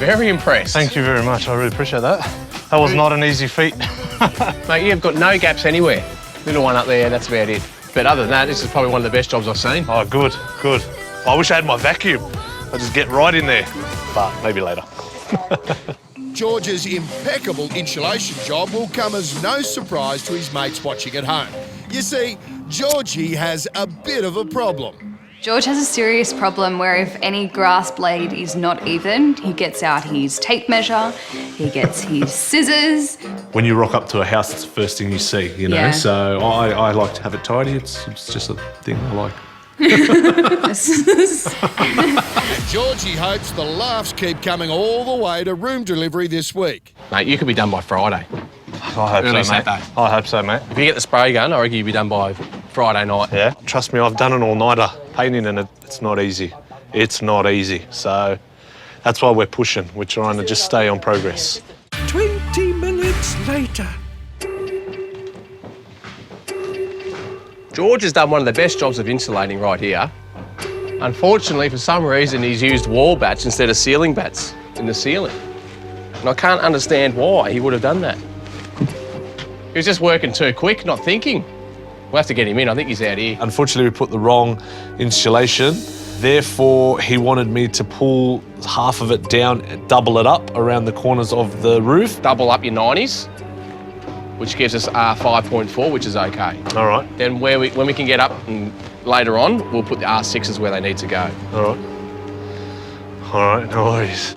Very impressed. Thank you very much. I really appreciate that. That was not an easy feat. Mate, you've got no gaps anywhere. Little one up there, that's about it. But other than that, this is probably one of the best jobs I've seen. Oh, good, good. I wish I had my vacuum. I'd just get right in there. But maybe later. George's impeccable insulation job will come as no surprise to his mates watching at home. You see, Georgie has a bit of a problem. George has a serious problem where if any grass blade is not even, he gets out his tape measure, he gets his scissors. When you rock up to a house, it's the first thing you see, you know? Yeah. So I like to have it tidy. It's just a thing I like. And Georgie hopes the laughs keep coming all the way to room delivery this week. Mate, you could be done by Friday. I hope Early so, mate. Saturday. I hope so, mate. If you get the spray gun, I reckon you'll be done by Friday night. Yeah, trust me, I've done an all-nighter painting and it's not easy. It's not easy. So that's why we're pushing. We're trying to just stay on progress. 20 minutes later. George has done one of the best jobs of insulating right here. Unfortunately, for some reason, he's used wall bats instead of ceiling bats in the ceiling. And I can't understand why he would have done that. He was just working too quick, not thinking. We'll have to get him in. I think he's out here. Unfortunately, we put the wrong insulation. Therefore, he wanted me to pull half of it down and double it up around the corners of the roof. Double up your 90s, which gives us R5.4, which is okay. All right. Then when we can get up and later on, we'll put the R6s where they need to go. All right. All right, no worries.